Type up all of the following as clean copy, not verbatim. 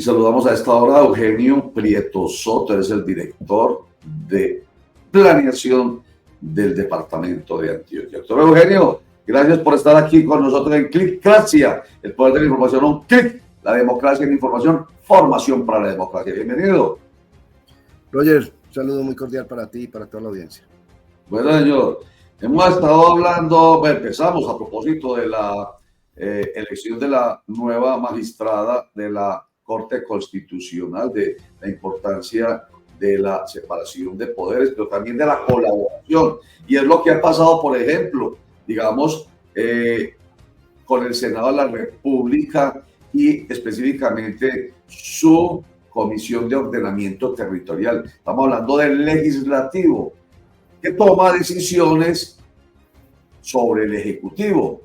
Y saludamos a esta hora a Eugenio Prieto Soto, es el director de planeación del departamento de Antioquia. Doctor Eugenio, gracias por estar aquí con nosotros en Clicracia, el poder de la información, un clic, la democracia en información, formación para la democracia. Bienvenido. Roger, un saludo muy cordial para ti y para toda la audiencia. Bueno, señor, hemos estado hablando, empezamos a propósito de la elección de la nueva magistrada de la Corte Constitucional, de la importancia de la separación de poderes, pero también de la colaboración. Y es lo que ha pasado, por ejemplo, digamos, con el Senado de la República y específicamente su Comisión de Ordenamiento Territorial. Estamos hablando del legislativo, que toma decisiones sobre el ejecutivo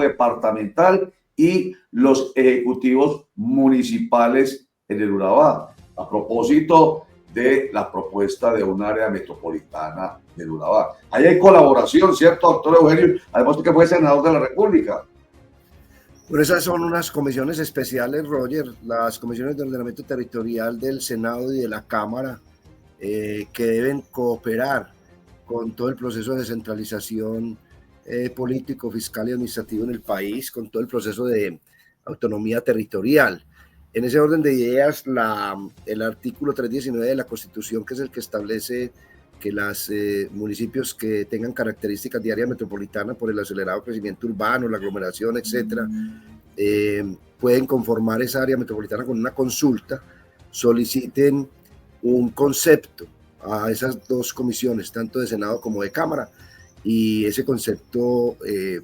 departamental y los ejecutivos municipales en el Urabá, a propósito de la propuesta de un área metropolitana del Urabá. Ahí hay colaboración, ¿cierto, doctor Eugenio? Además de que fue senador de la República. Por esas son unas comisiones especiales, Roger, las comisiones de ordenamiento territorial del Senado y de la Cámara, que deben cooperar con todo el proceso de descentralización político, fiscal y administrativo en el país, con todo el proceso de autonomía territorial. En ese orden de ideas, el artículo 319 de la Constitución, que es el que establece que los municipios que tengan características de área metropolitana por el acelerado crecimiento urbano, la aglomeración, etcétera, pueden conformar esa área metropolitana con una consulta, soliciten un concepto a esas dos comisiones, tanto de Senado como de Cámara, y ese concepto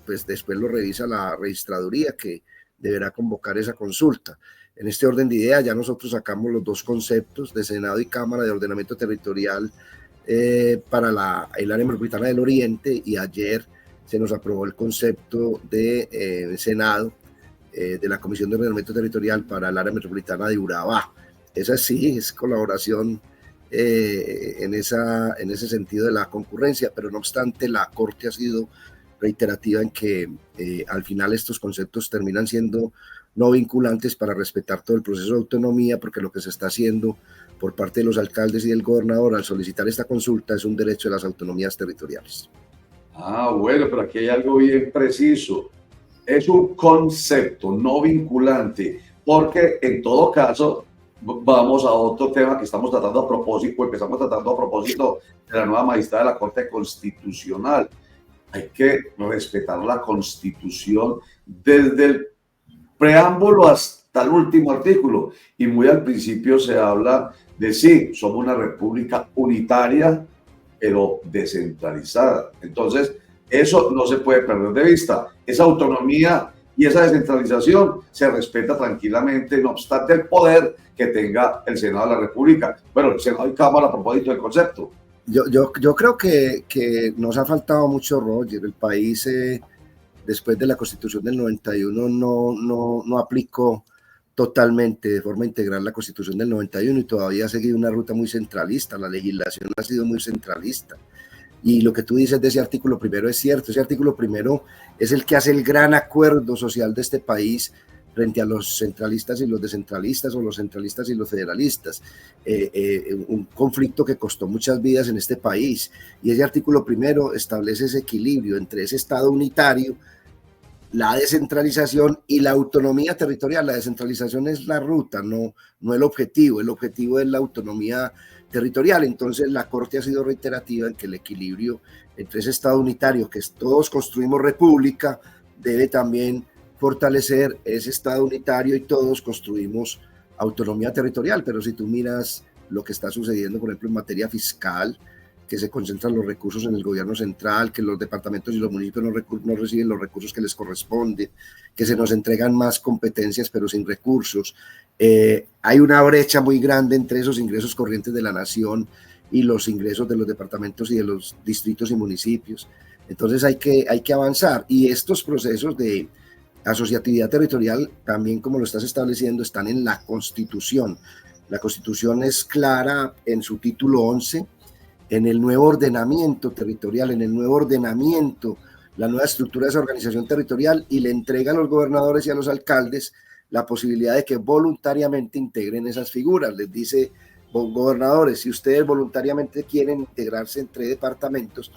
pues después lo revisa la registraduría, que deberá convocar esa consulta. En este orden de ideas ya nosotros sacamos los dos conceptos de Senado y Cámara de ordenamiento territorial para el área metropolitana del Oriente, y ayer se nos aprobó el concepto de Senado de la Comisión de Ordenamiento Territorial para el área metropolitana de Urabá. Esa sí es colaboración en ese sentido de la concurrencia, pero no obstante la Corte ha sido reiterativa en que al final estos conceptos terminan siendo no vinculantes para respetar todo el proceso de autonomía, porque lo que se está haciendo por parte de los alcaldes y del gobernador al solicitar esta consulta es un derecho de las autonomías territoriales. Ah, bueno, pero aquí hay algo bien preciso. Es un concepto no vinculante, porque en todo caso vamos a otro tema que estamos tratando a propósito, empezamos tratando a propósito de la nueva magistrada de la Corte Constitucional. Hay que respetar la Constitución desde el preámbulo hasta el último artículo, y muy al principio se habla de sí, somos una república unitaria, pero descentralizada. Entonces, eso no se puede perder de vista. Esa autonomía y esa descentralización se respeta tranquilamente, no obstante el poder que tenga el Senado de la República. Bueno, el Senado y Cámara a propósito del concepto. Yo creo que nos ha faltado mucho, Roger. El país, después de la Constitución del 91, no aplicó totalmente, de forma integral, la Constitución del 91, y todavía ha seguido una ruta muy centralista. La legislación ha sido muy centralista. Y lo que tú dices de ese artículo primero es cierto. Ese artículo primero es el que hace el gran acuerdo social de este país frente a los centralistas y los descentralistas, o los centralistas y los federalistas. Un conflicto que costó muchas vidas en este país. Y ese artículo primero establece ese equilibrio entre ese Estado unitario, la descentralización y la autonomía territorial. La descentralización es la ruta, no el objetivo. El objetivo es la autonomía territorial. Entonces la Corte ha sido reiterativa en que el equilibrio entre ese Estado unitario, que todos construimos república, debe también fortalecer ese Estado unitario, y todos construimos autonomía territorial. Pero si tú miras lo que está sucediendo, por ejemplo, en materia fiscal, que se concentran los recursos en el gobierno central, que los departamentos y los municipios no reciben los recursos que les corresponden, que se nos entregan más competencias pero sin recursos. Hay una brecha muy grande entre esos ingresos corrientes de la nación y los ingresos de los departamentos y de los distritos y municipios. Entonces hay que avanzar, y estos procesos de asociatividad territorial, también como lo estás estableciendo, están en la Constitución. La Constitución es clara en su título 11, en el nuevo ordenamiento territorial, en el nuevo ordenamiento, la nueva estructura de esa organización territorial, y le entrega a los gobernadores y a los alcaldes la posibilidad de que voluntariamente integren esas figuras. Les dice, gobernadores, si ustedes voluntariamente quieren integrarse entre departamentos,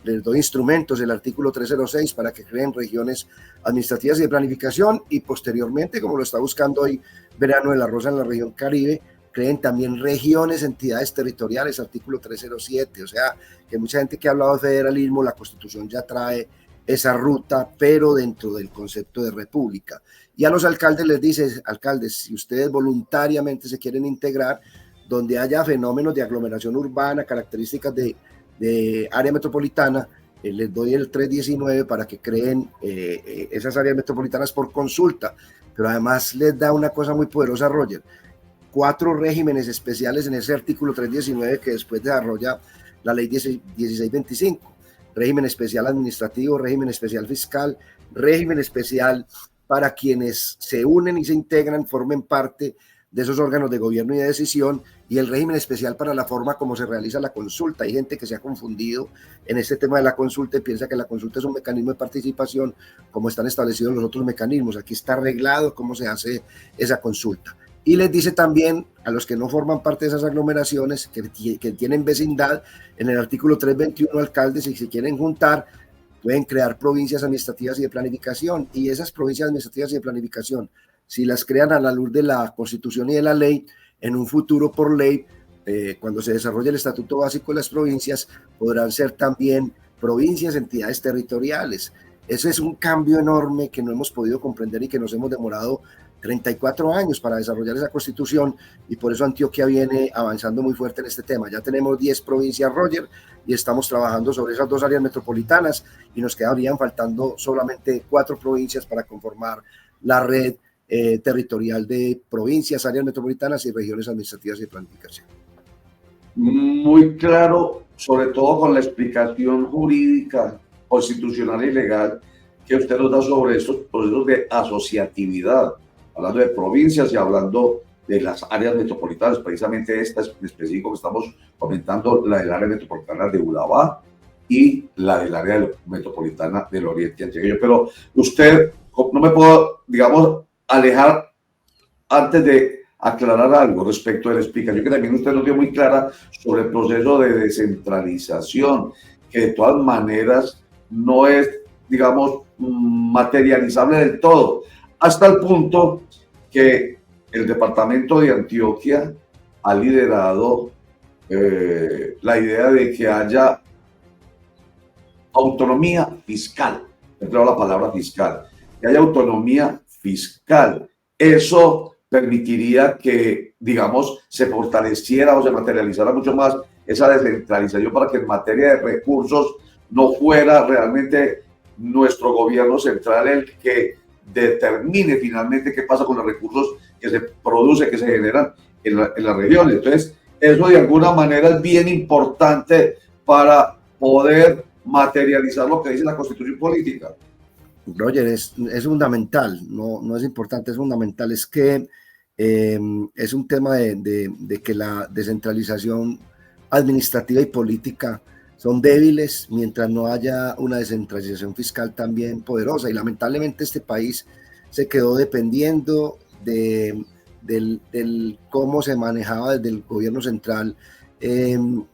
les doy instrumentos, el artículo 306, para que creen regiones administrativas y de planificación, y posteriormente, como lo está buscando hoy Verano de la Rosa en la región Caribe, creen también regiones, entidades territoriales, artículo 307. O sea, que mucha gente que ha hablado de federalismo, la Constitución ya trae esa ruta, pero dentro del concepto de república. Y a los alcaldes les dice, alcaldes, si ustedes voluntariamente se quieren integrar, donde haya fenómenos de aglomeración urbana, características de área metropolitana, les doy el 319 para que creen esas áreas metropolitanas por consulta. Pero además les da una cosa muy poderosa, Roger, 4 regímenes especiales en ese artículo 319 que después desarrolla la ley 1625. Régimen especial administrativo, régimen especial fiscal, régimen especial para quienes se unen y se integran, formen parte de esos órganos de gobierno y de decisión, y el régimen especial para la forma como se realiza la consulta. Hay gente que se ha confundido en este tema de la consulta y piensa que la consulta es un mecanismo de participación como están establecidos los otros mecanismos. Aquí está arreglado cómo se hace esa consulta. Y les dice también a los que no forman parte de esas aglomeraciones, que tienen vecindad, en el artículo 321, alcaldes, si se quieren juntar, pueden crear provincias administrativas y de planificación, y esas provincias administrativas y de planificación, si las crean a la luz de la Constitución y de la ley, en un futuro por ley, cuando se desarrolle el Estatuto Básico de las Provincias, podrán ser también provincias, entidades territoriales. Ese es un cambio enorme que no hemos podido comprender y que nos hemos demorado 34 años para desarrollar esa constitución, y por eso Antioquia viene avanzando muy fuerte en este tema. Ya tenemos 10 provincias, Roger, y estamos trabajando sobre esas 2 áreas metropolitanas, y nos quedarían faltando solamente 4 provincias para conformar la red territorial de provincias, áreas metropolitanas y regiones administrativas y de planificación. Muy claro, sobre todo con la explicación jurídica, constitucional y legal que usted nos da sobre estos procesos de asociatividad, hablando de provincias y hablando de las áreas metropolitanas, precisamente esta en específico que estamos comentando, la del área metropolitana de Urabá y la del área metropolitana del Oriente Antioqueño. Pero usted, no me puedo, digamos, alejar antes de aclarar algo respecto de la explicación que también usted nos dio muy clara sobre el proceso de descentralización, que de todas maneras no es, digamos, materializable del todo, hasta el punto que el departamento de Antioquia ha liderado la idea de que haya autonomía fiscal. He entrado la palabra fiscal, que haya autonomía fiscal. Eso permitiría que, digamos, se fortaleciera o se materializara mucho más esa descentralización, para que en materia de recursos no fuera realmente nuestro gobierno central el que determine finalmente qué pasa con los recursos que se producen, que se generan en las regiones. Entonces, eso de alguna manera es bien importante para poder materializar lo que dice la Constitución política. Roger, es fundamental, no es importante, es fundamental. Es que es un tema de que la descentralización administrativa y política son débiles mientras no haya una descentralización fiscal también poderosa, y lamentablemente este país se quedó dependiendo del cómo se manejaba desde el gobierno central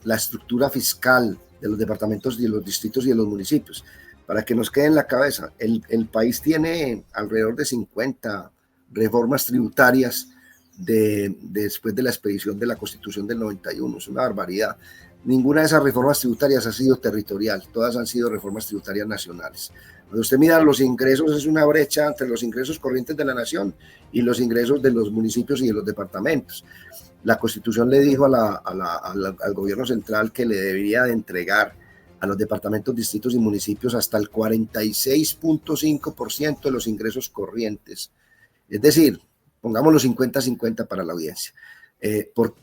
la estructura fiscal de los departamentos y de los distritos y de los municipios. Para que nos quede en la cabeza, el país tiene alrededor de 50 reformas tributarias después de la expedición de la Constitución del 91. Es una barbaridad. Ninguna de esas reformas tributarias ha sido territorial, todas han sido reformas tributarias nacionales. Cuando usted mira los ingresos, es una brecha entre los ingresos corrientes de la nación y los ingresos de los municipios y de los departamentos. La Constitución le dijo al gobierno central que le debería de entregar a los departamentos, distritos y municipios hasta el 46.5% de los ingresos corrientes. Es decir, pongámoslo 50-50 para la audiencia. Por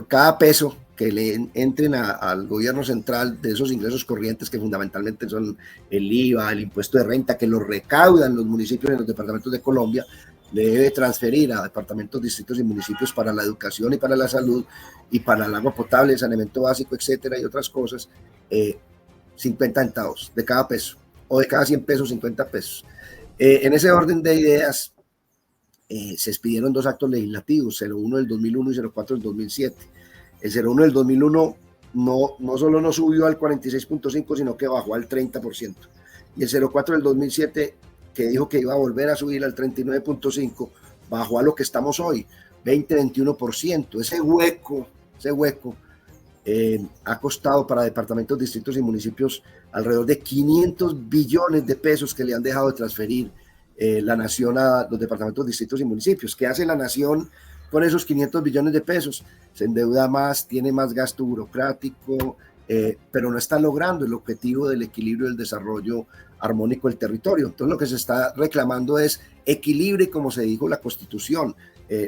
cada peso que le entren al gobierno central de esos ingresos corrientes, que fundamentalmente son el IVA, el impuesto de renta, que lo recaudan los municipios en los departamentos de Colombia, le debe transferir a departamentos, distritos y municipios para la educación y para la salud y para el agua potable, el saneamiento básico, etcétera, y otras cosas, 50 centavos de cada peso, o de cada 100 pesos, 50 pesos. En ese orden de ideas, se expidieron 2 actos legislativos, 01 del 2001 y 04 del 2007. El 01 del 2001 no solo no subió al 46.5, sino que bajó al 30%. Y el 04 del 2007, que dijo que iba a volver a subir al 39.5, bajó a lo que estamos hoy, 20-21%. Ese hueco ha costado para departamentos, distritos y municipios alrededor de 500 billones de pesos que le han dejado de transferir la nación a los departamentos, distritos y municipios. ¿Qué hace la nación con esos 500 billones de pesos? Se endeuda más, tiene más gasto burocrático, pero no está logrando el objetivo del equilibrio del desarrollo armónico del territorio. Entonces lo que se está reclamando es equilibrio, como se dijo en la Constitución,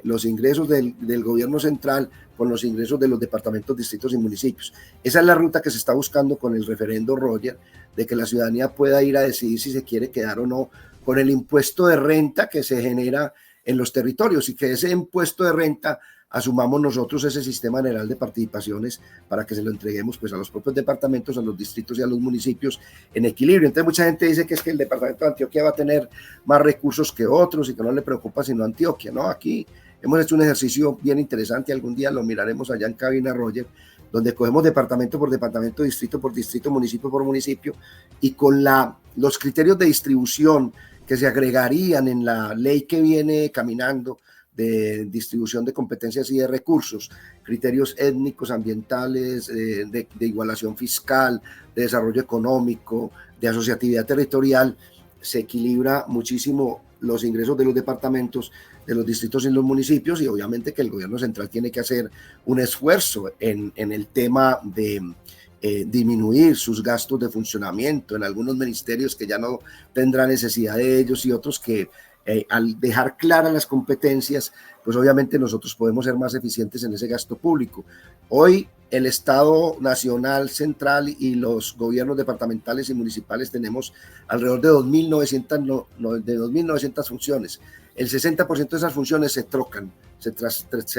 los ingresos del gobierno central con los ingresos de los departamentos, distritos y municipios. Esa es la ruta que se está buscando con el referendo, Roger, de que la ciudadanía pueda ir a decidir si se quiere quedar o no con el impuesto de renta que se genera en los territorios, y que ese impuesto de renta asumamos nosotros ese sistema general de participaciones para que se lo entreguemos pues a los propios departamentos, a los distritos y a los municipios en equilibrio. Entonces mucha gente dice que es que el departamento de Antioquia va a tener más recursos que otros y que no le preocupa sino Antioquia, ¿no? Aquí hemos hecho un ejercicio bien interesante, algún día lo miraremos allá en cabina, Roger, donde cogemos departamento por departamento, distrito por distrito, municipio por municipio, y con los criterios de distribución que se agregarían en la ley que viene caminando de distribución de competencias y de recursos, criterios étnicos, ambientales, de igualación fiscal, de desarrollo económico, de asociatividad territorial, se equilibra muchísimo los ingresos de los departamentos, de los distritos y los municipios, y obviamente que el gobierno central tiene que hacer un esfuerzo en el tema de disminuir sus gastos de funcionamiento en algunos ministerios que ya no tendrán necesidad de ellos, y otros que al dejar claras las competencias, pues obviamente nosotros podemos ser más eficientes en ese gasto público. Hoy el Estado nacional, central y los gobiernos departamentales y municipales tenemos alrededor de 2.900 funciones. El 60% de esas funciones se trocan, se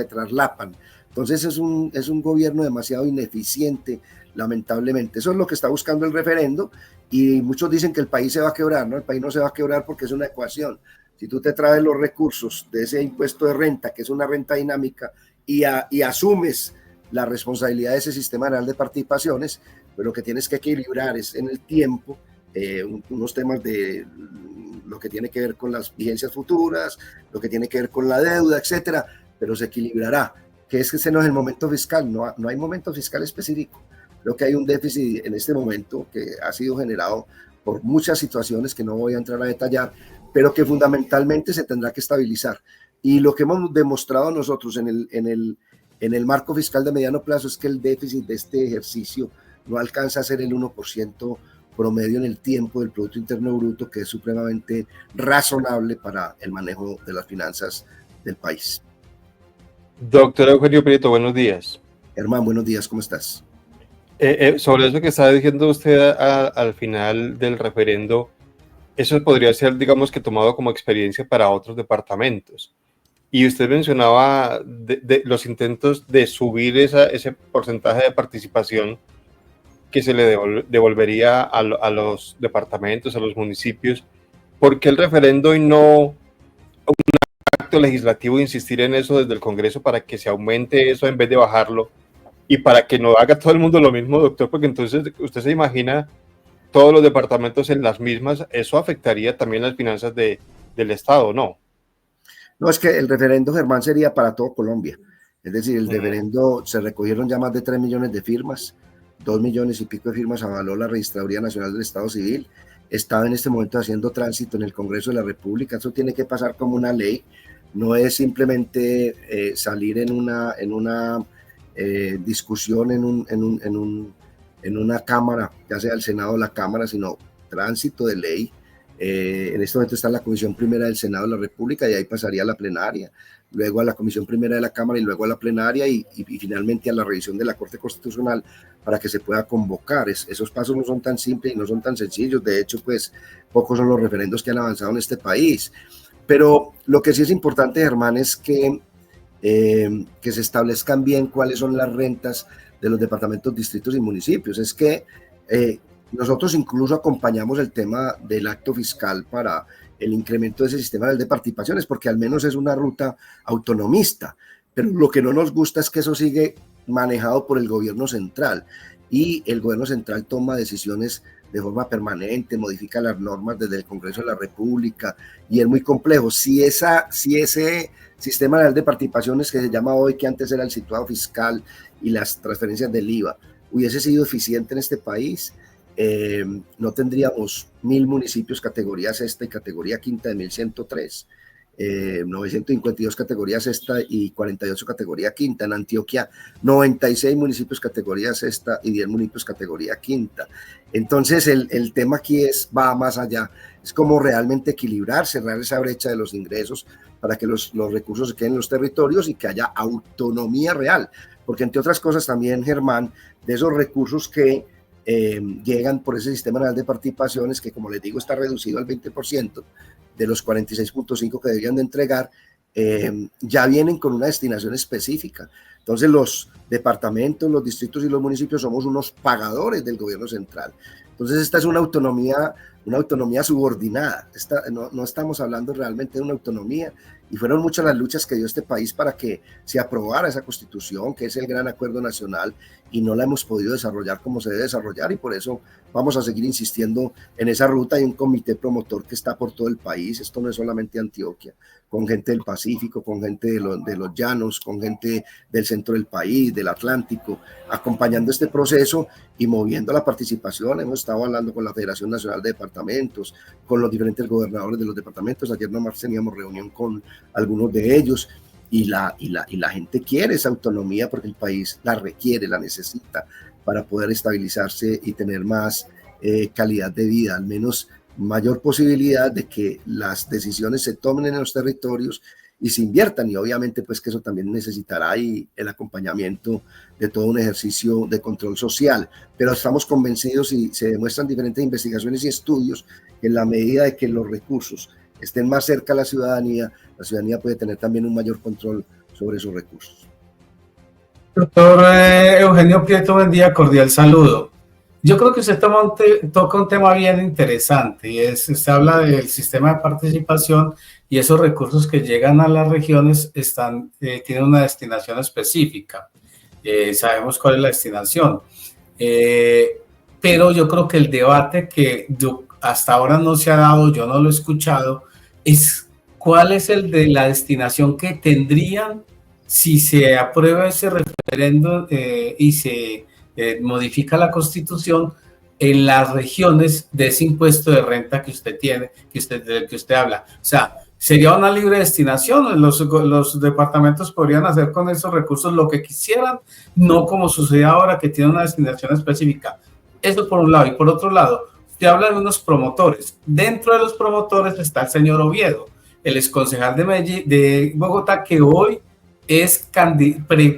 traslapan. Entonces es un gobierno demasiado ineficiente, lamentablemente. Eso es lo que está buscando el referendo, y muchos dicen que el país se va a quebrar, ¿no? El país no se va a quebrar porque es una ecuación. Si tú te traes los recursos de ese impuesto de renta, que es una renta dinámica, y asumes la responsabilidad de ese sistema general de participaciones, pues lo que tienes que equilibrar es en el tiempo unos temas de lo que tiene que ver con las vigencias futuras, lo que tiene que ver con la deuda, etcétera, pero se equilibrará. Que es que ese no es el momento fiscal, no hay momento fiscal específico. Creo que hay un déficit en este momento que ha sido generado por muchas situaciones que no voy a entrar a detallar, pero que fundamentalmente se tendrá que estabilizar. Y lo que hemos demostrado nosotros en el marco fiscal de mediano plazo es que el déficit de este ejercicio no alcanza a ser el 1% promedio en el tiempo del Producto Interno Bruto, que es supremamente razonable para el manejo de las finanzas del país. Doctor Eugenio Prieto, buenos días. Hermano, buenos días, ¿cómo estás? Sobre eso que estaba diciendo usted al final del referendo, eso podría ser, digamos, que tomado como experiencia para otros departamentos. Y usted mencionaba de los intentos de subir ese porcentaje de participación que se le devolvería a los departamentos, a los municipios. ¿Por qué el referendo y no un acto legislativo insistir en eso desde el Congreso para que se aumente eso en vez de bajarlo? Y para que no haga todo el mundo lo mismo, doctor, porque entonces usted se imagina todos los departamentos en las mismas, eso afectaría también las finanzas del Estado, ¿no? No, es que el referendo, Germán, sería para todo Colombia. Es decir, el referendo, se recogieron ya más de 3 millones de firmas, 2 millones y pico de firmas avaló la Registraduría Nacional del Estado Civil. Estaba en este momento haciendo tránsito en el Congreso de la República. Eso tiene que pasar como una ley. No es simplemente salir en una discusión en una cámara, ya sea el Senado o la Cámara, sino tránsito de ley. En este momento está en la Comisión Primera del Senado de la República, y ahí pasaría a la plenaria, luego a la Comisión Primera de la Cámara y luego a la plenaria, y finalmente a la revisión de la Corte Constitucional para que se pueda convocar. Esos pasos no son tan simples y no son tan sencillos. De hecho, pues pocos son los referendos que han avanzado en este país. Pero lo que sí es importante, Germán, es que se establezcan bien cuáles son las rentas de los departamentos, distritos y municipios. Es que nosotros incluso acompañamos el tema del acto fiscal para el incremento de ese sistema de participaciones, porque al menos es una ruta autonomista, pero lo que no nos gusta es que eso sigue manejado por el gobierno central, y el gobierno central toma decisiones de forma permanente, modifica las normas desde el Congreso de la República, y es muy complejo. Si ese sistema de participaciones que se llama hoy, que antes era el situado fiscal y las transferencias del IVA, hubiese sido eficiente en este país, no tendríamos 1000 municipios categoría sexta y categoría quinta de 1103, 952 categoría sexta y 48 categoría quinta. En Antioquia, 96 municipios categoría sexta y 10 municipios categoría quinta. Entonces, el tema aquí va más allá, es como realmente equilibrar, cerrar esa brecha de los ingresos para que los recursos se queden en los territorios y que haya autonomía real, porque entre otras cosas también, Germán, de esos recursos que llegan por ese sistema nacional de participaciones, que como les digo está reducido al 20% de los 46.5 que deberían de entregar, ya vienen con una destinación específica. Entonces los departamentos, los distritos y los municipios somos unos pagadores del gobierno central. Entonces esta es una autonomía subordinada. No estamos hablando realmente de una autonomía, y fueron muchas las luchas que dio este país para que se aprobara esa constitución, que es el gran acuerdo nacional, y no la hemos podido desarrollar como se debe desarrollar, y por eso vamos a seguir insistiendo en esa ruta. Hay un comité promotor que está por todo el país, esto no es solamente Antioquia, con gente del Pacífico, con gente de los llanos, con gente del centro del país, del Atlántico, acompañando este proceso y moviendo la participación. Hemos estado hablando con la Federación Nacional de Departamentos, con los diferentes gobernadores de los departamentos. Ayer nomás teníamos reunión con algunos de ellos, y la gente quiere esa autonomía porque el país la requiere, la necesita para poder estabilizarse y tener más calidad de vida, al menos mayor posibilidad de que las decisiones se tomen en los territorios y se inviertan, y obviamente pues que eso también necesitará el acompañamiento de todo un ejercicio de control social. Pero estamos convencidos, y se demuestran diferentes investigaciones y estudios, que en la medida de que los recursos estén más cerca a la ciudadanía puede tener también un mayor control sobre esos recursos. Doctor Eugenio Prieto, buen día, cordial saludo. Yo creo que usted toca un tema bien interesante, y usted habla del sistema de participación, y esos recursos que llegan a las regiones tienen una destinación específica. Sabemos cuál es la destinación, pero yo creo que el debate que hasta ahora no se ha dado, yo no lo he escuchado, es cuál es el de la destinación que tendrían si se aprueba ese referendo y se modifica la Constitución en las regiones de ese impuesto de renta que usted tiene, del que usted habla. O sea, sería una libre destinación. Los departamentos podrían hacer con esos recursos lo que quisieran, no como sucede ahora, que tiene una destinación específica. Eso por un lado. Y por otro lado, usted habla de unos promotores. Dentro de los promotores está el señor Oviedo, el exconcejal de Bogotá, que hoy es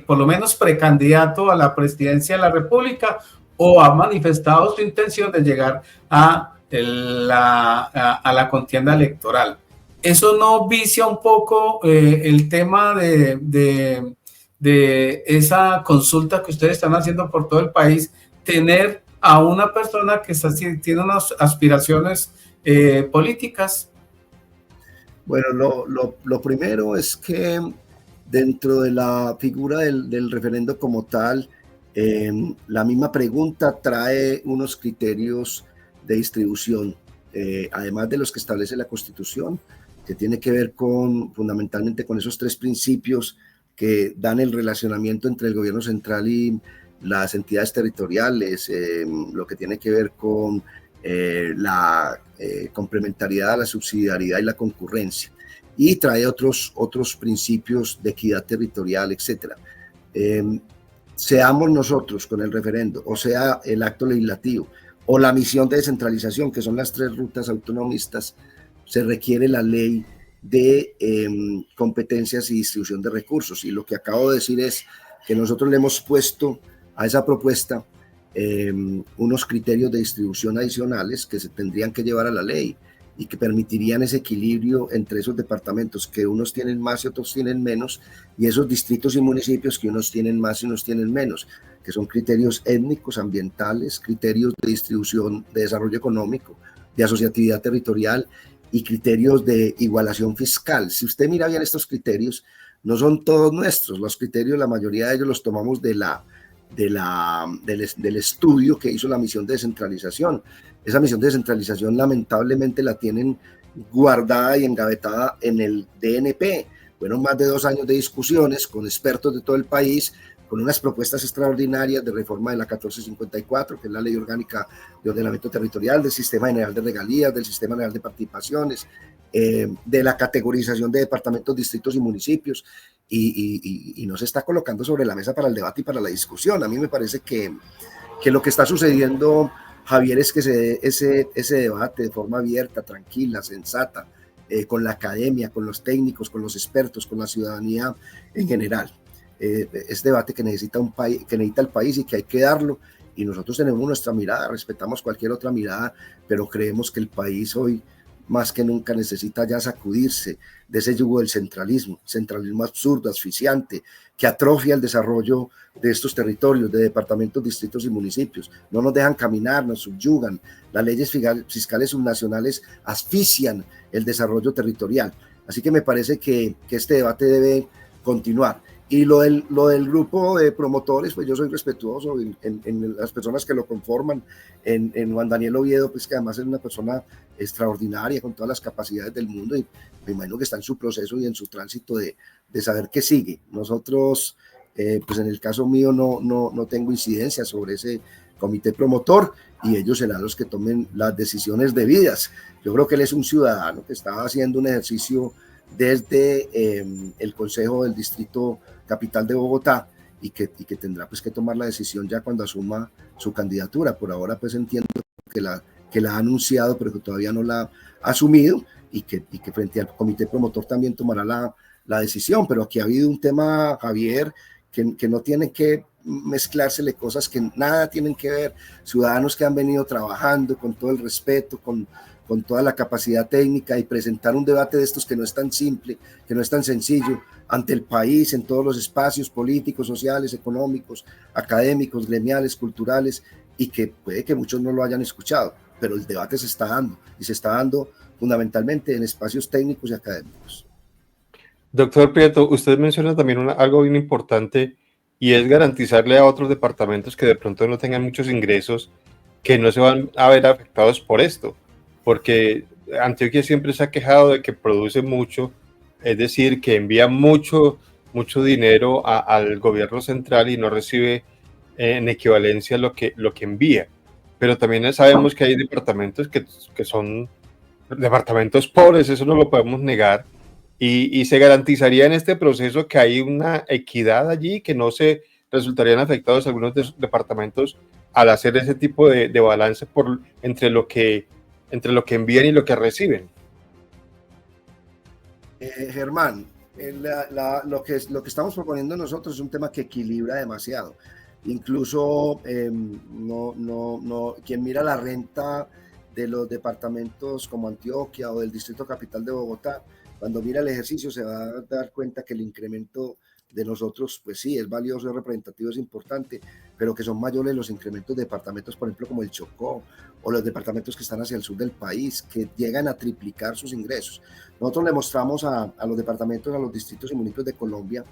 por lo menos precandidato a la presidencia de la República, o ha manifestado su intención de llegar a la contienda electoral. ¿Eso no vicia un poco el tema de esa consulta que ustedes están haciendo por todo el país, tener a una persona que tiene unas aspiraciones políticas? Bueno, lo primero es que dentro de la figura del referendo como tal, la misma pregunta trae unos criterios de distribución, además de los que establece la Constitución, que tiene que ver fundamentalmente con esos 3 principios que dan el relacionamiento entre el gobierno central y las entidades territoriales, lo que tiene que ver con la complementariedad, la subsidiariedad y la concurrencia, y trae otros principios de equidad territorial, etcétera. Seamos nosotros con el referendo, o sea el acto legislativo, o la misión de descentralización, que son las 3 rutas autonomistas, se requiere la ley de competencias y distribución de recursos. Y lo que acabo de decir es que nosotros le hemos puesto a esa propuesta unos criterios de distribución adicionales que se tendrían que llevar a la ley y que permitirían ese equilibrio entre esos departamentos, que unos tienen más y otros tienen menos, y esos distritos y municipios que unos tienen más y unos tienen menos, que son criterios étnicos, ambientales, criterios de distribución, de desarrollo económico, de asociatividad territorial, y criterios de igualación fiscal. Si usted mira bien estos criterios, no son todos nuestros. Los criterios, la mayoría de ellos los tomamos del estudio que hizo la misión de descentralización. Esa misión de descentralización lamentablemente la tienen guardada y engavetada en el DNP. Fueron más de 2 años de discusiones con expertos de todo el país, con unas propuestas extraordinarias de reforma de la 1454, que es la ley orgánica de ordenamiento territorial, del sistema general de regalías, del sistema general de participaciones, de la categorización de departamentos, distritos y municipios, y no se está colocando sobre la mesa para el debate y para la discusión. A mí me parece que lo que está sucediendo, Javier, es que se dé ese debate de forma abierta, tranquila, sensata, con la academia, con los técnicos, con los expertos, con la ciudadanía en general. Es debate que necesita el país y que hay que darlo, y nosotros tenemos nuestra mirada, respetamos cualquier otra mirada, pero creemos que el país hoy más que nunca necesita ya sacudirse de ese yugo del centralismo absurdo, asfixiante, que atrofia el desarrollo de estos territorios, de departamentos, distritos y municipios. No nos dejan caminar, nos subyugan. Las leyes fiscales subnacionales asfixian el desarrollo territorial. Así que me parece que este debate debe continuar. Y lo del grupo de promotores, pues yo soy respetuoso en las personas que lo conforman, en Juan Daniel Oviedo, pues que además es una persona extraordinaria, con todas las capacidades del mundo, y me imagino que está en su proceso y en su tránsito de saber qué sigue. Nosotros, pues en el caso mío no tengo incidencia sobre ese comité promotor, y ellos serán los que tomen las decisiones debidas. Yo creo que él es un ciudadano que estaba haciendo un ejercicio desde el Consejo del Distrito Capital de Bogotá, y que tendrá pues que tomar la decisión ya cuando asuma su candidatura. Por ahora pues entiendo que la ha anunciado, pero que todavía no la ha asumido, y que frente al comité promotor también tomará la decisión. Pero aquí ha habido un tema, Javier, que no tiene que mezclársele cosas que nada tienen que ver. Ciudadanos que han venido trabajando con todo el respeto, con toda la capacidad técnica, y presentar un debate de estos que no es tan simple, que no es tan sencillo, ante el país, en todos los espacios políticos, sociales, económicos, académicos, gremiales, culturales, y que puede que muchos no lo hayan escuchado, pero el debate se está dando, y se está dando fundamentalmente en espacios técnicos y académicos. Doctor Prieto, usted menciona también algo bien importante, y es garantizarle a otros departamentos que de pronto no tengan muchos ingresos, que no se van a ver afectados por esto, porque Antioquia siempre se ha quejado de que produce mucho, es decir, que envía mucho dinero al gobierno central y no recibe en equivalencia lo que envía. Pero también sabemos que hay departamentos que son departamentos pobres, eso no lo podemos negar, y se garantizaría en este proceso que hay una equidad allí, que no se resultarían afectados algunos departamentos al hacer ese tipo de balance entre lo que envían y lo que reciben. Germán, lo que estamos proponiendo nosotros es un tema que equilibra demasiado. Incluso quien mira la renta de los departamentos como Antioquia o del Distrito Capital de Bogotá, cuando mira el ejercicio se va a dar cuenta que el incremento de nosotros, pues sí, es valioso, es representativo, es importante, pero que son mayores los incrementos de departamentos, por ejemplo, como el Chocó, o los departamentos que están hacia el sur del país, que llegan a triplicar sus ingresos. Nosotros le mostramos a los departamentos, a los distritos y municipios de Colombia,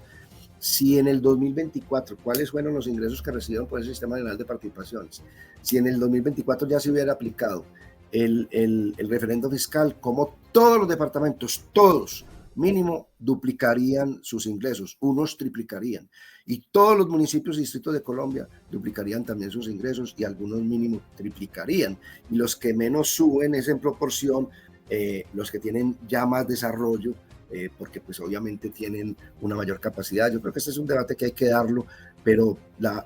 si en el 2024, cuáles fueron los ingresos que recibieron por el Sistema General de Participaciones, si en el 2024 ya se hubiera aplicado el referendo fiscal, como todos los departamentos, todos, mínimo, duplicarían sus ingresos, unos triplicarían, y todos los municipios y distritos de Colombia duplicarían también sus ingresos, y algunos mínimo triplicarían, y los que menos suben es en proporción los que tienen ya más desarrollo, porque pues obviamente tienen una mayor capacidad. Yo creo que este es un debate que hay que darlo, pero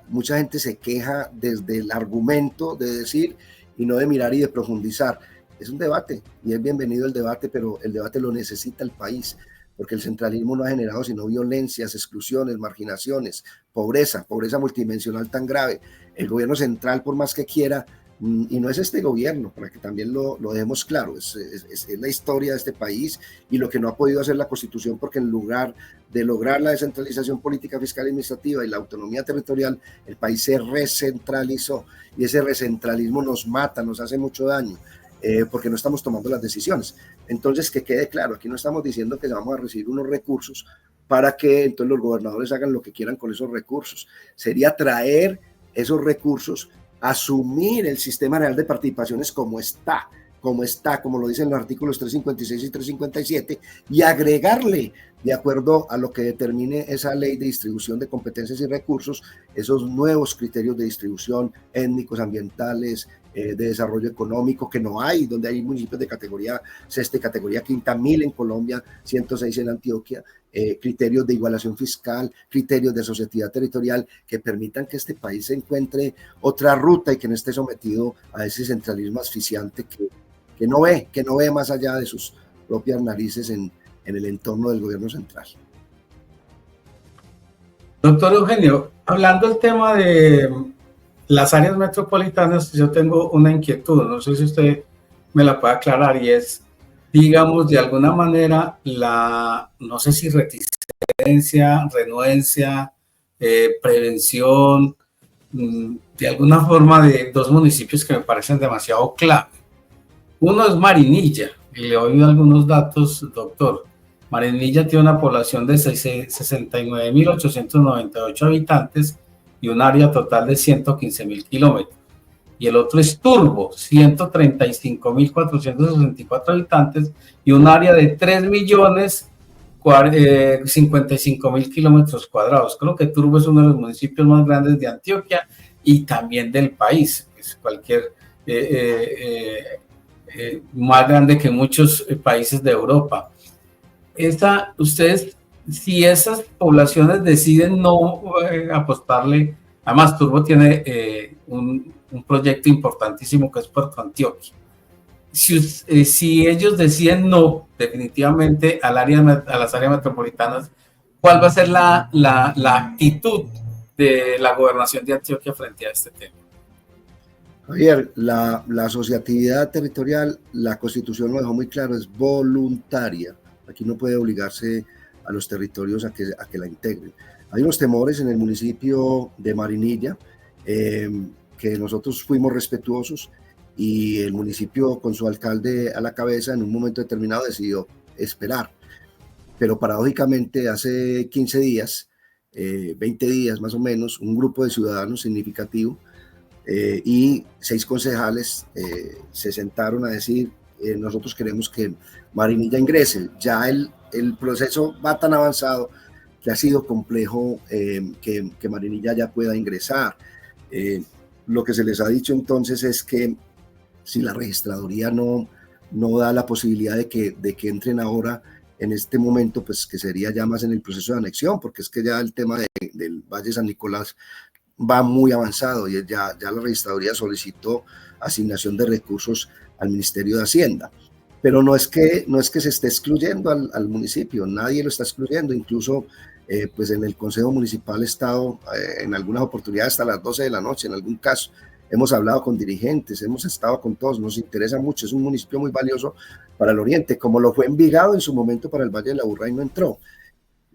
mucha gente se queja desde el argumento de decir y no de mirar y de profundizar. Es un debate y es bienvenido el debate, pero el debate lo necesita el país, porque el centralismo no ha generado sino violencias, exclusiones, marginaciones, pobreza multidimensional tan grave. El gobierno central, por más que quiera, y no es este gobierno, para que también lo dejemos claro, es la historia de este país y lo que no ha podido hacer la Constitución, porque en lugar de lograr la descentralización política, fiscal y administrativa y la autonomía territorial, el país se recentralizó, y ese recentralismo nos mata, nos hace mucho daño. porque no estamos tomando las decisiones. Entonces, que quede claro, aquí no estamos diciendo que vamos a recibir unos recursos para que entonces los gobernadores hagan lo que quieran con esos recursos. Sería traer esos recursos, asumir el sistema real de participaciones como lo dicen los artículos 356 y 357, y agregarle, de acuerdo a lo que determine esa ley de distribución de competencias y recursos, esos nuevos criterios de distribución étnicos, ambientales, de desarrollo económico, que no hay, donde hay municipios de categoría sexta y categoría quinta, 1000 en Colombia, 106 en Antioquia, criterios de igualación fiscal, criterios de asociatividad territorial, que permitan que este país se encuentre otra ruta y que no esté sometido a ese centralismo asfixiante que no ve más allá de sus propias narices en el entorno del gobierno central. Doctor Eugenio, hablando del tema de las áreas metropolitanas, yo tengo una inquietud, no sé si usted me la puede aclarar, y es, digamos, de alguna manera, no sé si reticencia, renuencia, prevención, de alguna forma de dos municipios que me parecen demasiado clave. Uno es Marinilla, y le he oído algunos datos, doctor. Marinilla tiene una población de 69.898 habitantes y un área total de 115.000 kilómetros. Y el otro es Turbo, 135.464 habitantes y un área de 3.055.000 kilómetros cuadrados. Creo que Turbo es uno de los municipios más grandes de Antioquia y también del país. Es más grande que muchos países de Europa. Ustedes, si esas poblaciones deciden no apostarle, además Turbo tiene un proyecto importantísimo que es Puerto Antioquia. Si ellos deciden no, definitivamente a las áreas metropolitanas, ¿cuál va a ser la actitud de la gobernación de Antioquia frente a este tema? Javier, la asociatividad territorial, la Constitución lo dejó muy claro, es voluntaria. Aquí no puede obligarse a los territorios a que la integren. Hay unos temores en el municipio de Marinilla, que nosotros fuimos respetuosos, y el municipio con su alcalde a la cabeza en un momento determinado decidió esperar. Pero paradójicamente hace 15 días, 20 días más o menos, un grupo de ciudadanos significativo y 6 concejales se sentaron a decir, nosotros queremos que Marinilla ingrese. Ya el proceso va tan avanzado que ha sido complejo que Marinilla ya pueda ingresar. Lo que se les ha dicho entonces es que si la registraduría no da la posibilidad de que entren ahora en este momento, pues que sería ya más en el proceso de anexión, porque es que ya el tema del Valle San Nicolás va muy avanzado y ya la registraduría solicitó asignación de recursos al Ministerio de Hacienda. Pero no es que se esté excluyendo al municipio, nadie lo está excluyendo, incluso pues en el Consejo Municipal he estado en algunas oportunidades hasta las 12 de la noche, en algún caso. Hemos hablado con dirigentes, hemos estado con todos, nos interesa mucho, es un municipio muy valioso para el oriente, como lo fue Envigado en su momento para el Valle de la Aburrá y no entró.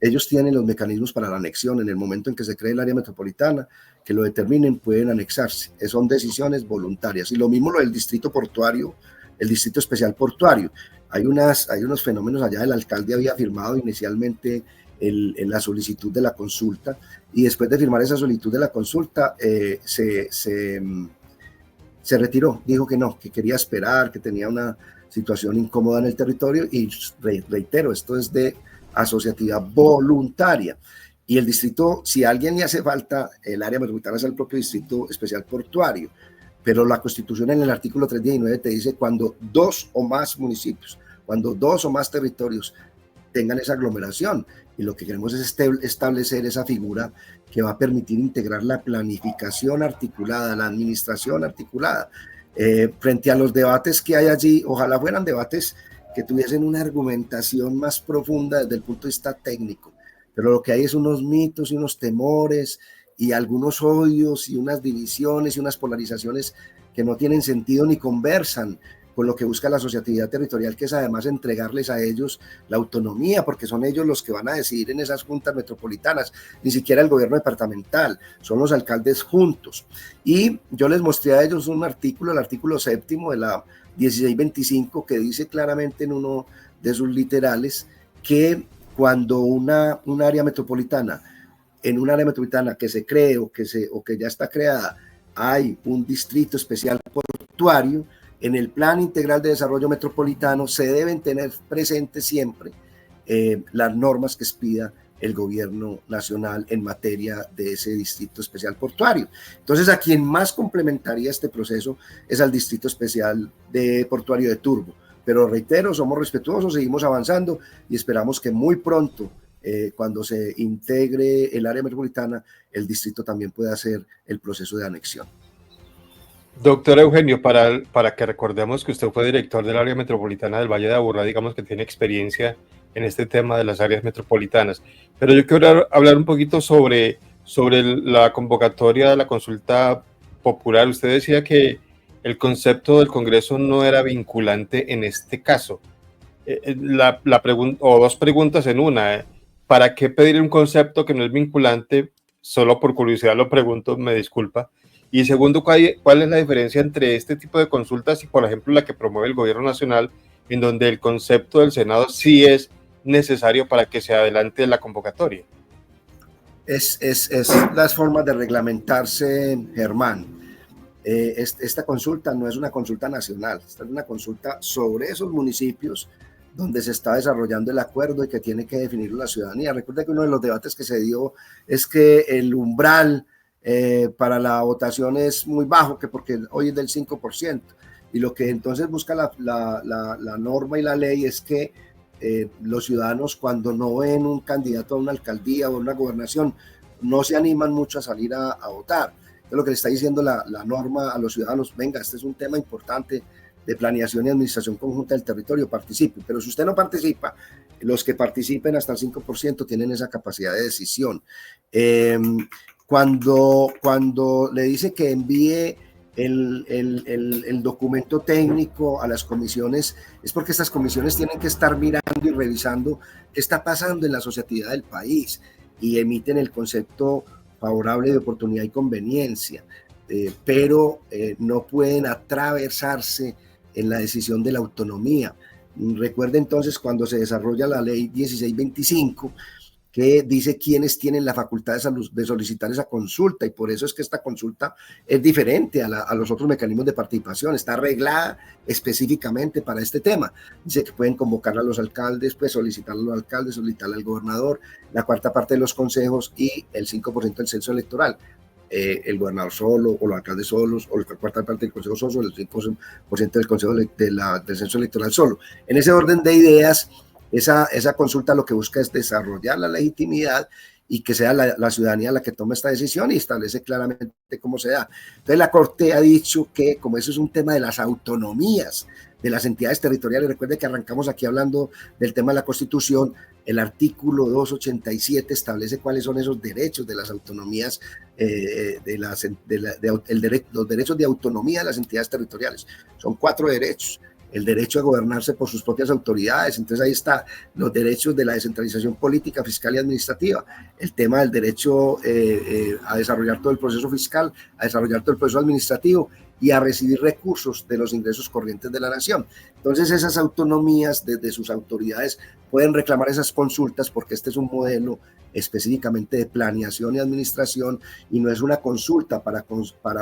Ellos tienen los mecanismos para la anexión en el momento en que se cree el área metropolitana, que lo determinen, pueden anexarse. Son decisiones voluntarias. Y lo mismo lo del distrito portuario, el distrito especial portuario. Hay unos fenómenos allá, el alcalde había firmado inicialmente la solicitud de la consulta y después de firmar esa solicitud de la consulta se retiró, dijo que no, que quería esperar, que tenía una situación incómoda en el territorio y reitero, esto es de asociatividad voluntaria. Y el distrito, si a alguien le hace falta, el área metropolitana es el propio distrito especial portuario, pero la Constitución en el artículo 319 te dice cuando 2 o más municipios, cuando 2 o más territorios tengan esa aglomeración, y lo que queremos es establecer esa figura que va a permitir integrar la planificación articulada, la administración articulada, frente a los debates que hay allí. Ojalá fueran debates que tuviesen una argumentación más profunda desde el punto de vista técnico, pero lo que hay es unos mitos y unos temores y algunos odios y unas divisiones y unas polarizaciones que no tienen sentido ni conversan con lo que busca la asociatividad territorial, que es además entregarles a ellos la autonomía, porque son ellos los que van a decidir en esas juntas metropolitanas, ni siquiera el gobierno departamental, son los alcaldes juntos. Y yo les mostré a ellos un artículo, el artículo 7º de la 1625, que dice claramente en uno de sus literales que cuando en un área metropolitana que se cree o que ya está creada, hay un distrito especial portuario, en el Plan Integral de Desarrollo Metropolitano se deben tener presentes siempre las normas que expida el gobierno nacional en materia de ese distrito especial portuario. Entonces, a quien más complementaría este proceso es al distrito especial de portuario de Turbo. Pero reitero, somos respetuosos, seguimos avanzando y esperamos que muy pronto, cuando se integre el área metropolitana, el distrito también pueda hacer el proceso de anexión. Doctor Eugenio, para que recordemos que usted fue director del área metropolitana del Valle de Aburrá, digamos que tiene experiencia en este tema de las áreas metropolitanas, pero yo quiero hablar un poquito sobre la convocatoria de la consulta popular. Usted decía que el concepto del Congreso no era vinculante en este caso. Dos preguntas en una. ¿Para qué pedir un concepto que no es vinculante? Solo por curiosidad lo pregunto, me disculpa. Y segundo, ¿cuál es la diferencia entre este tipo de consultas y, por ejemplo, la que promueve el gobierno nacional, en donde el concepto del Senado sí es necesario para que se adelante la convocatoria? Es las formas de reglamentarse, Germán. Esta consulta no es una consulta nacional, esta es una consulta sobre esos municipios donde se está desarrollando el acuerdo y que tiene que definir la ciudadanía. Recuerda que uno de los debates que se dio es que el umbral para la votación es muy bajo, que porque hoy es del 5%, y lo que entonces busca la norma y la ley es que los ciudadanos, cuando no ven un candidato a una alcaldía o una gobernación, no se animan mucho a salir a votar. Entonces, lo que le está diciendo la norma a los ciudadanos: venga, este es un tema importante de planeación y administración conjunta del territorio, participe. Pero si usted no participa, los que participen hasta el 5% tienen esa capacidad de decisión. Cuando le dice que envíe el documento técnico a las comisiones, es porque estas comisiones tienen que estar mirando y revisando qué está pasando en la asociatividad del país y emiten el concepto favorable de oportunidad y conveniencia, pero no pueden atravesarse en la decisión de la autonomía. Recuerde entonces cuando se desarrolla la ley 1625, que dice quiénes tienen la facultad de solicitar esa consulta, y por eso es que esta consulta es diferente a los otros mecanismos de participación, está arreglada específicamente para este tema. Dice que pueden convocar a los alcaldes, pues solicitarlo a los alcaldes, solicitarle al gobernador, la cuarta parte de los consejos y el 5% del censo electoral. El gobernador solo, o los alcaldes solos, o la cuarta parte del consejo solo, el 5% del consejo del censo electoral solo. En ese orden de ideas, esa consulta lo que busca es desarrollar la legitimidad y que sea la ciudadanía la que tome esta decisión y establece claramente cómo se da. Entonces la Corte ha dicho que, como eso es un tema de las autonomías de las entidades territoriales, recuerde que arrancamos aquí hablando del tema de la Constitución, el artículo 287 establece cuáles son esos derechos de las autonomías, los derechos de autonomía de las entidades territoriales. Son 4 derechos. El derecho a gobernarse por sus propias autoridades, entonces ahí está los derechos de la descentralización política, fiscal y administrativa, el tema del derecho a desarrollar todo el proceso fiscal, a desarrollar todo el proceso administrativo y a recibir recursos de los ingresos corrientes de la nación. Entonces esas autonomías desde sus autoridades pueden reclamar esas consultas porque este es un modelo específicamente de planeación y administración y no es una consulta para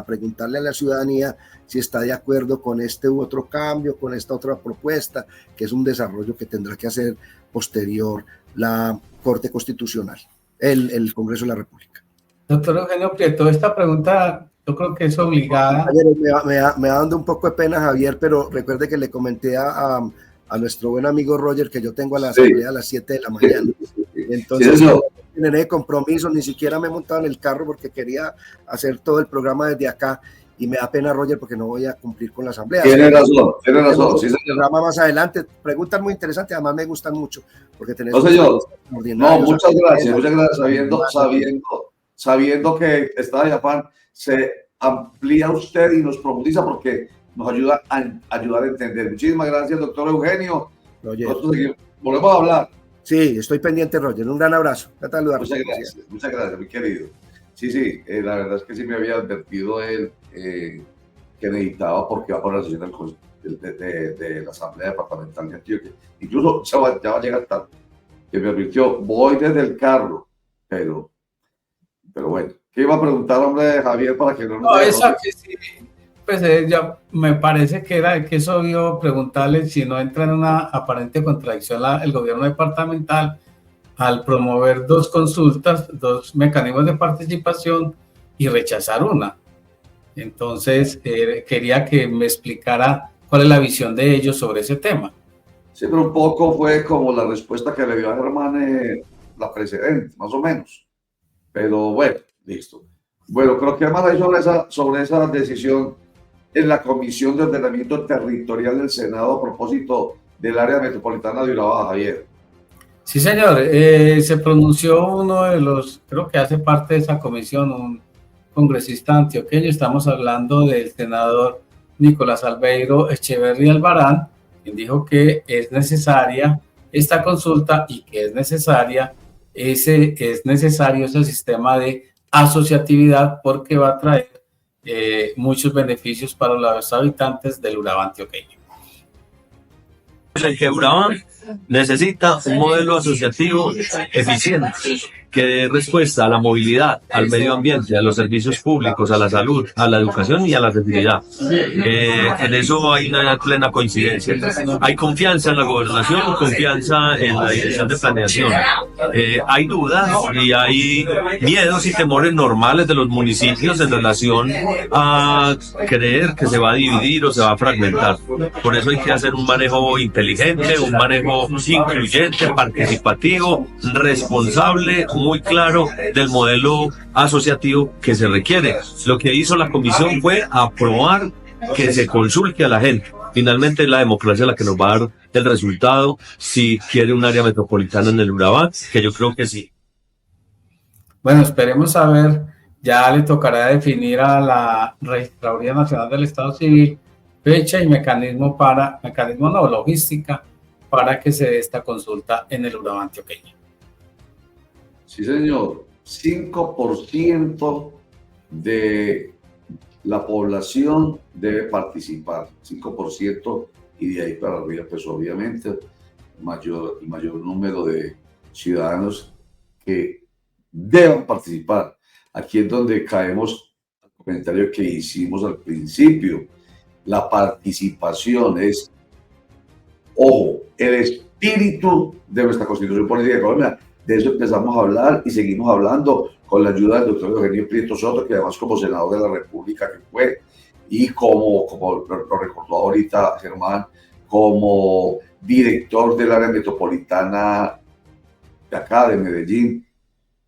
preguntarle a la ciudadanía si está de acuerdo con este u otro cambio, con esta otra propuesta, que es un desarrollo que tendrá que hacer posterior la Corte Constitucional, el Congreso de la República. Doctor Eugenio Prieto, esta pregunta yo creo que es obligada. Me va dando un poco de pena, Javier, pero recuerde que le comenté a nuestro buen amigo Roger que yo tengo a la asamblea a las 7 de la mañana. Entonces no generé compromiso, ni siquiera me he montado en el carro porque quería hacer todo el programa desde acá y me da pena, Roger, porque no voy a cumplir con la asamblea. Tiene razón. Sí, el programa más adelante, preguntas muy interesantes, además me gustan mucho porque tenemos... No, señor. No, muchas gracias, sabiendo que está de afán, se amplía usted y nos profundiza porque nos ayuda a ayudar a entender. Muchísimas gracias, doctor Eugenio. Roger. Volvemos a hablar. Sí, estoy pendiente, Roger. Un gran abrazo. Muchas gracias, mi querido. Sí, la verdad es que sí me había advertido él que necesitaba, porque va por la sesión de la Asamblea Departamental de Antioquia. Incluso ya va a llegar tarde, que me advirtió, voy desde el carro, pero bueno. ¿Qué iba a preguntar, hombre, Javier, para que no nos... No, esa que sí, pues ya me parece que es obvio preguntarle si no entra en una aparente contradicción el gobierno departamental al promover dos consultas, dos mecanismos de participación y rechazar una. Entonces, quería que me explicara cuál es la visión de ellos sobre ese tema. Sí, pero un poco fue como la respuesta que le dio a Germán la precedente, más o menos. Pero bueno, listo. Bueno, creo que además hay sobre esa decisión en la Comisión de Ordenamiento Territorial del Senado a propósito del área metropolitana de Urabá, Javier. Sí, señor. Se pronunció uno de los, creo que hace parte de esa comisión, un congresista antioqueño. Estamos hablando del senador Nicolás Albeiro Echeverri Albarán, quien dijo que es necesaria esta consulta y que es necesario ese sistema de asociatividad porque va a traer muchos beneficios para los habitantes del Urabá antioqueño. El que Urabá necesita un modelo asociativo eficiente que dé respuesta a la movilidad, al medio ambiente, a los servicios públicos, a la salud, a la educación y a la seguridad. En eso hay una plena coincidencia. Hay confianza en la gobernación, confianza en la dirección de planeación. Hay dudas y hay miedos y temores normales de los municipios en relación a creer que se va a dividir o se va a fragmentar. Por eso hay que hacer un manejo inteligente, un manejo incluyente, participativo, responsable, muy claro del modelo asociativo que se requiere. Lo que hizo la comisión fue aprobar que se consulte a la gente. Finalmente es la democracia la que nos va a dar el resultado si quiere un área metropolitana en el Urabá, que yo creo que sí. Bueno, esperemos a ver, ya le tocará definir a la Registraduría Nacional del Estado Civil fecha y logística para que se dé esta consulta en el Urabá antioqueño. Sí, señor. 5% de la población debe participar. 5% y de ahí para arriba, pues obviamente mayor número de ciudadanos que deban participar. Aquí es donde caemos al comentario que hicimos al principio. La participación es, ojo, el espíritu de nuestra Constitución Política de Colombia. De eso empezamos a hablar y seguimos hablando con la ayuda del doctor Eugenio Prieto Soto, que además como senador de la República que fue, y como lo recordó ahorita Germán, como director del área metropolitana de acá, de Medellín,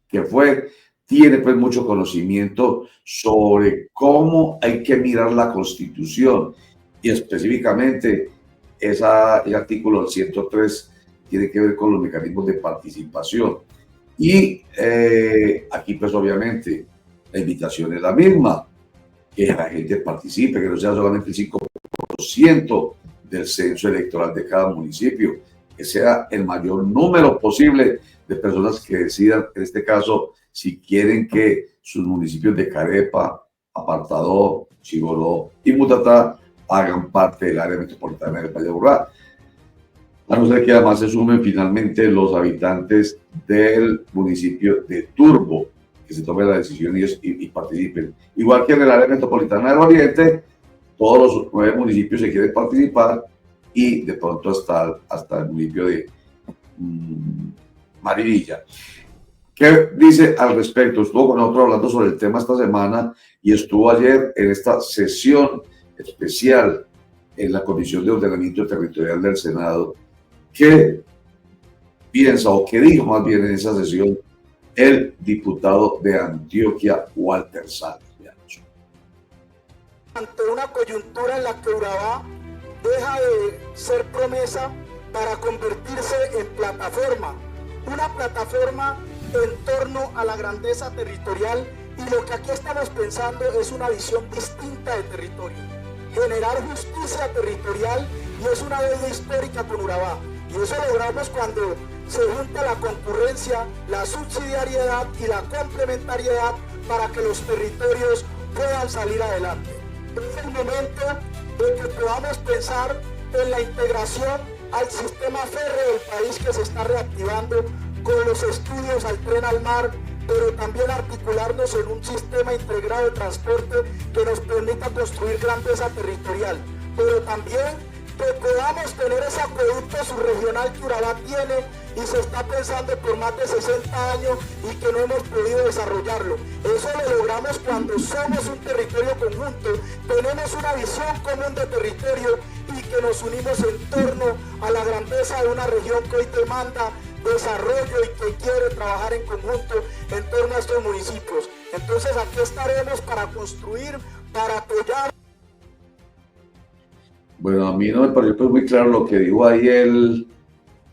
que fue, tiene pues mucho conocimiento sobre cómo hay que mirar la Constitución y específicamente ese artículo 103 tiene que ver con los mecanismos de participación. Y aquí, pues obviamente, la invitación es la misma, que la gente participe, que no sea solamente el 5% del censo electoral de cada municipio, que sea el mayor número posible de personas que decidan, en este caso, si quieren que sus municipios de Carepa, Apartadó, Chiboló y Mutatá hagan parte del área metropolitana del Valle de Aburrá. A no ser que además se sumen finalmente los habitantes del municipio de Turbo, que se tomen la decisión y participen. Igual que en el área metropolitana del Oriente, todos los 9 municipios se quieren participar y de pronto hasta el municipio de Marinilla. ¿Qué dice al respecto? Estuvo con nosotros hablando sobre el tema esta semana y estuvo ayer en esta sesión especial en la Comisión de Ordenamiento Territorial del Senado. ¿Qué piensa o qué dijo más bien en esa sesión el diputado de Antioquia, Walter Sáenz? Ante una coyuntura en la que Urabá deja de ser promesa para convertirse en plataforma, una plataforma en torno a la grandeza territorial, y lo que aquí estamos pensando es una visión distinta de territorio. generar justicia territorial y es una deuda histórica con Urabá. Y eso logramos cuando se junta la concurrencia, la subsidiariedad y la complementariedad para que los territorios puedan salir adelante. Es el momento de que podamos pensar en la integración al sistema férreo del país que se está reactivando con los estudios al tren al mar, pero también articularnos en un sistema integrado de transporte que nos permita construir grandeza territorial, pero también que podamos tener ese acueducto subregional que Urabá tiene y se está pensando por más de 60 años y que no hemos podido desarrollarlo. Eso lo logramos cuando somos un territorio conjunto, tenemos una visión común de territorio y que nos unimos en torno a la grandeza de una región que hoy demanda desarrollo y que quiere trabajar en conjunto en torno a estos municipios. Entonces aquí estaremos para construir, para apoyar. Bueno, a mí no me pareció muy claro lo que dijo ahí el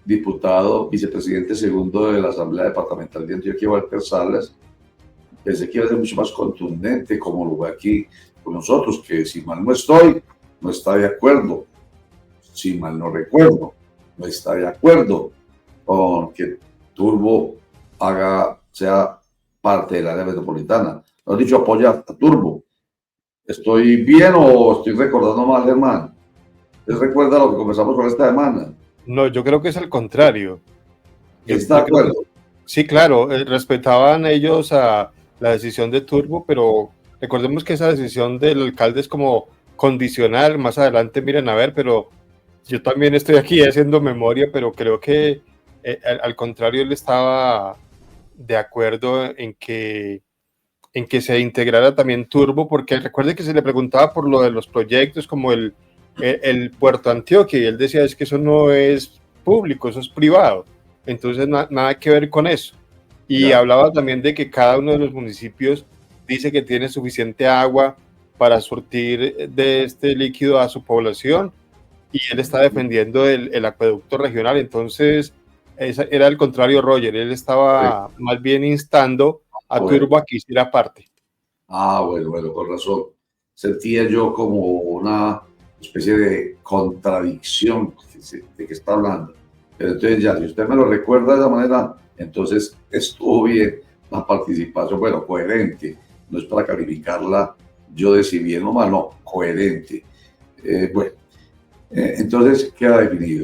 diputado vicepresidente segundo de la Asamblea Departamental de Antioquia, Walter Salas. Pensé que iba a ser mucho más contundente, como lo ve aquí con nosotros, que si mal no estoy, no está de acuerdo. Si mal no recuerdo, no está de acuerdo con que Turbo sea parte del área metropolitana. No has dicho apoya a Turbo. ¿Estoy bien o estoy recordando mal, Germán? ¿Les recuerda lo que conversamos con esta semana? No, yo creo que es al contrario. ¿Está de acuerdo? Sí, claro, respetaban ellos a la decisión de Turbo, pero recordemos que esa decisión del alcalde es como condicional. Más adelante miren a ver, pero yo también estoy aquí haciendo memoria, pero creo que al contrario él estaba de acuerdo en que se integrara también Turbo, porque recuerde que se le preguntaba por lo de los proyectos como el Puerto Antioquia, y él decía es que eso no es público, eso es privado, entonces nada que ver con eso. Y hablaba también de que cada uno de los municipios dice que tiene suficiente agua para surtir de este líquido a su población, y él está defendiendo el acueducto regional. Entonces era el contrario, Roger, él estaba más bien instando a Turbo a que hiciera parte. Bueno, con razón. Sentía yo como una especie de contradicción de que está hablando. Pero entonces ya, si usted me lo recuerda de esa manera, entonces estuvo bien la participación, bueno, coherente. No es para calificarla yo de si bien o mal, no, coherente. Entonces queda definido.